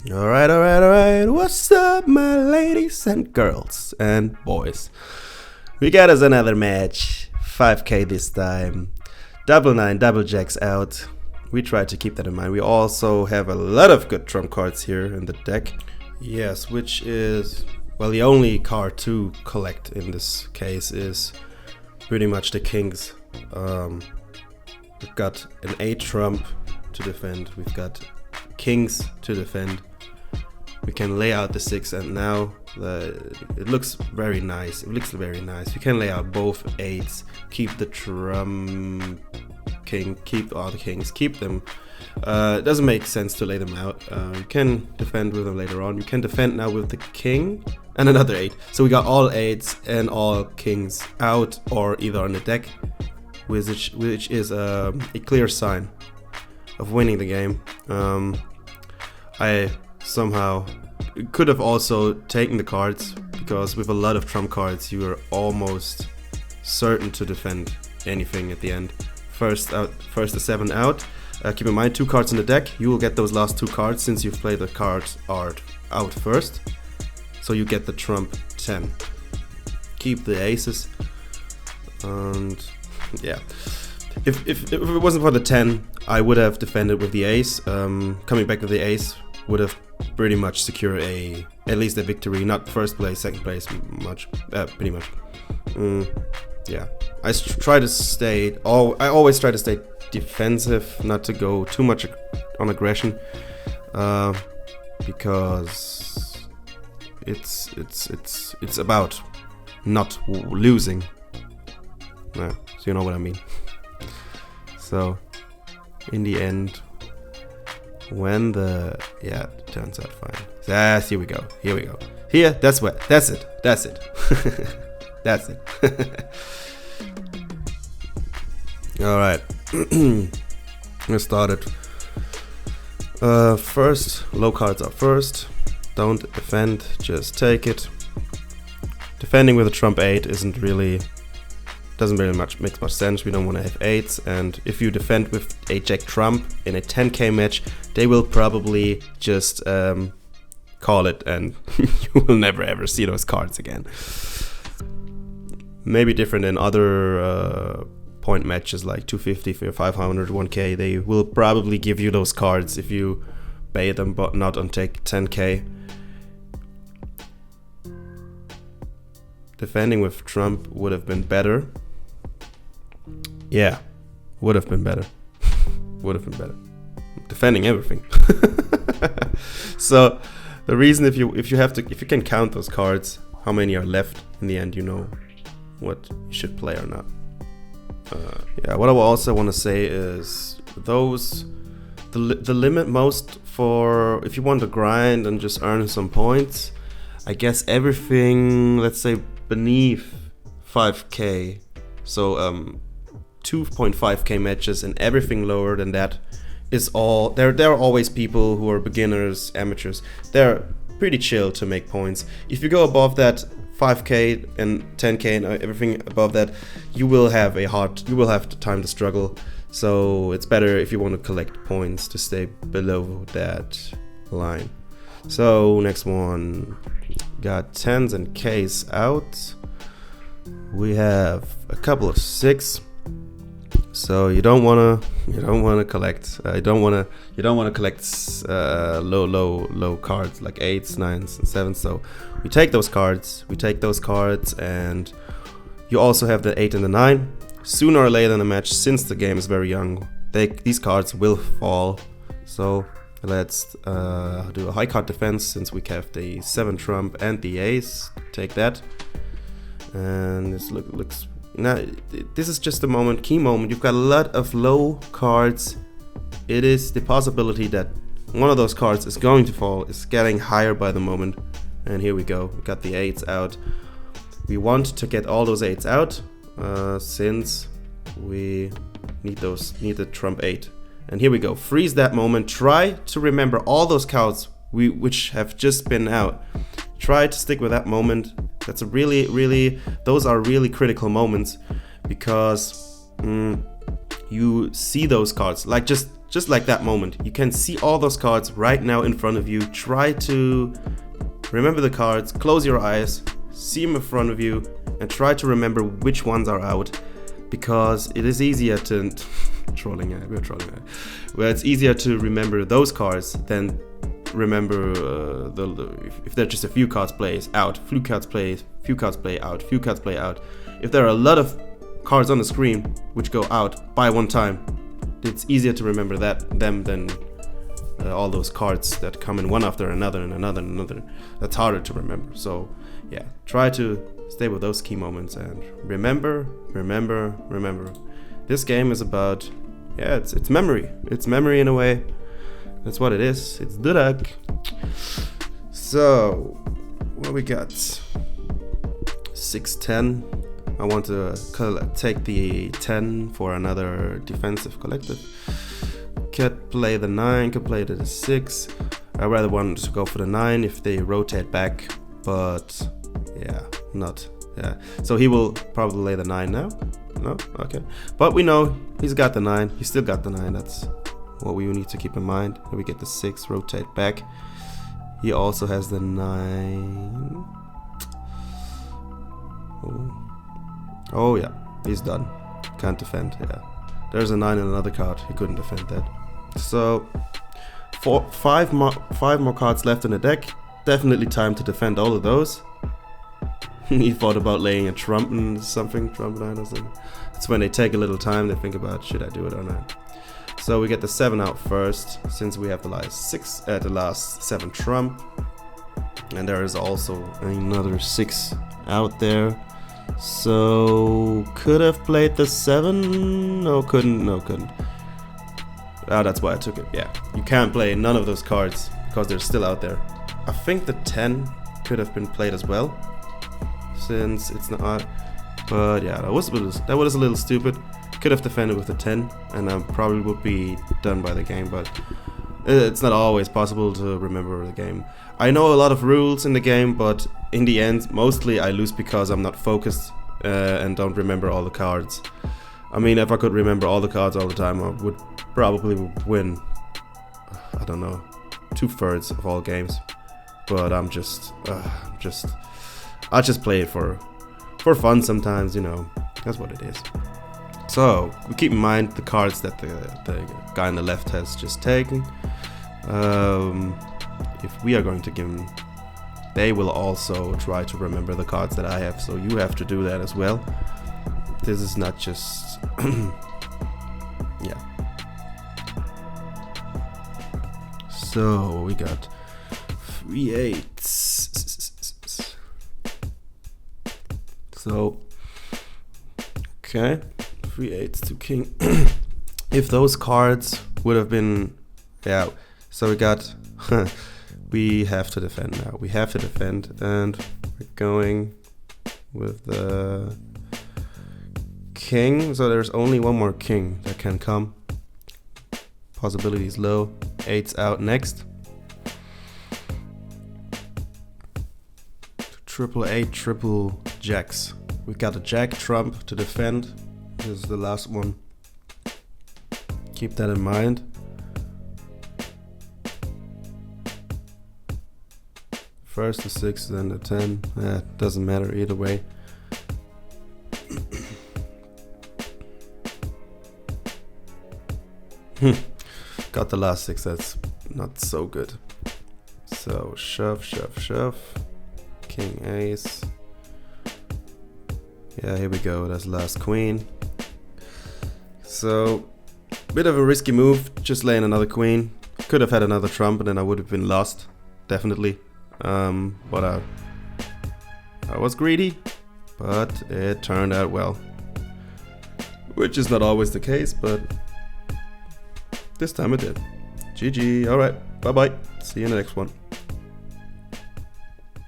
Alright. What's up, my ladies and girls and boys? We got us another match. 5k this time. Double 9, double jacks out. We try to keep that in mind. We also have a lot of good trump cards here in the deck. Yes, which is, well, the only card to collect in this case is pretty much the kings. We've got an 8 trump to defend. We've got kings to defend. We can lay out the 6, and now it looks very nice. We can lay out both 8s, keep the trump king, keep all the kings, keep them. It doesn't make sense to lay them out. You can defend with them later on. You can defend now with the king and another 8. So we got all 8s and all kings out or either on the deck, which is a clear sign of winning the game. I somehow could have also taken the cards, because with a lot of trump cards you are almost certain to defend anything at the end. First the 7 out. Keep in mind, 2 cards in the deck. You will get those last 2 cards since you've played the cards out first. So you get the trump 10. Keep the aces. And yeah. If it wasn't for the 10, I would have defended with the ace. Coming back with the ace would have pretty much secured at least a victory. Not first place, second place, pretty much. Yeah, I always try to stay defensive, not to go too much on aggression, because it's about not losing. Yeah, so you know what I mean. So in the end, when it turns out fine. Yes, here we go. Here, that's it. That's it. Alright. Let's start it. First, low cards are first. Don't defend, just take it. Defending with a trump 8 doesn't really make much sense. We don't want to have 8s, and if you defend with a jack trump in a 10k match, they will probably just call it, and you will never ever see those cards again. Maybe different in other point matches like 250, 500, 1k. They will probably give you those cards if you pay them, but not on take 10k. Defending with trump would have been better. Yeah, would have been better. Defending everything. So the reason, if you can count those cards, how many are left in the end, you know what you should play or not. Yeah, what I also want to say is the limit most for if you want to grind and just earn some points. I guess everything, let's say beneath 5k, so 2.5k matches, and everything lower than that is all. There are always people who are beginners, amateurs. They're pretty chill to make points. If you go above that 5k and 10k and everything above that, you will have time to struggle. So it's better if you want to collect points to stay below that line. So next one, got 10s and k's out. We have a couple of 6. So you don't want to collect low cards like 8s, 9s, and 7s. So we take those cards, and you also have the 8 and the 9. Sooner or later in the match, since the game is very young, these cards will fall. So let's do a high card defense, since we have the 7 trump and the ace. Take that, and this looks. Now, this is just a key moment. You've got a lot of low cards. It is the possibility that one of those cards is going to fall. It's getting higher by the moment. And here we go. We got the 8s out. We want to get all those 8s out, since we need the trump 8. And here we go. Freeze that moment. Try to remember all those cards which have just been out. Try to stick with that moment. Those are really critical moments, because you see those cards, like just like that moment. You can see all those cards right now in front of you. Try to remember the cards, close your eyes, see them in front of you, and try to remember which ones are out, because it is easier to well, it's easier to remember those cards than remember if there are just a few cards plays out, few cards play out, few cards play out. If there are a lot of cards on the screen which go out by one time, it's easier to remember them than all those cards that come in one after another and another. That's harder to remember. So yeah, try to stay with those key moments and remember. This game is about, yeah, it's memory. It's memory in a way. That's what it is. It's Durak. So what we got? 6-10. I want to take the 10 for another defensive collective. Could play the 9, could play the 6. I rather want to go for the 9 if they rotate back, but yeah, not. Yeah, so he will probably lay the 9 now. No, okay, but we know he's got the 9. He still got the 9. That's what we need to keep in mind. Here we get the 6, rotate back. He also has the 9. Oh yeah, he's done. Can't defend. Yeah, there's a 9 in another card. He couldn't defend that. So 5 more cards left in the deck. Definitely time to defend all of those. He thought about laying a trump and something, trump 9 or something. That's when they take a little time. They think about, should I do it or not? So we get the 7 out first, since we have the last 7 trump, and there is also another 6 out there. So could have played the 7. No, couldn't. Ah, that's why I took it. Yeah, you can't play none of those cards because they're still out there. I think the 10 could have been played as well, since it's not. But yeah, that was a little stupid. Could have defended with the 10, and I probably would be done by the game. But it's not always possible to remember the game. I know a lot of rules in the game, but in the end, mostly I lose because I'm not focused and don't remember all the cards. I mean, if I could remember all the cards all the time, I would probably win, I don't know, 2/3 of all games. But I just play it for fun sometimes, you know. That's what it is. So we keep in mind the cards that the guy on the left has just taken. If we are going to give him, they will also try to remember the cards that I have, so you have to do that as well. This is not just yeah. So we got 3 8s. So okay, 3 8s to king. If those cards would have been, yeah. So we got. We have to defend now. We have to defend, and we're going with the king. So there's only one more king that can come. Possibility is low. 8's out next. Triple 8, triple jacks. We got a jack trump to defend. This is the last one. Keep that in mind. First the 6, then the 10. Doesn't matter either way. Got the last 6. That's not so good. So shove. King ace. Yeah, here we go. That's last queen. So bit of a risky move. Just laying another queen. Could have had another trump, and then I would have been lost. Definitely. But I was greedy, but it turned out well, which is not always the case, but this time it did. GG. Alright, bye bye, see you in the next one.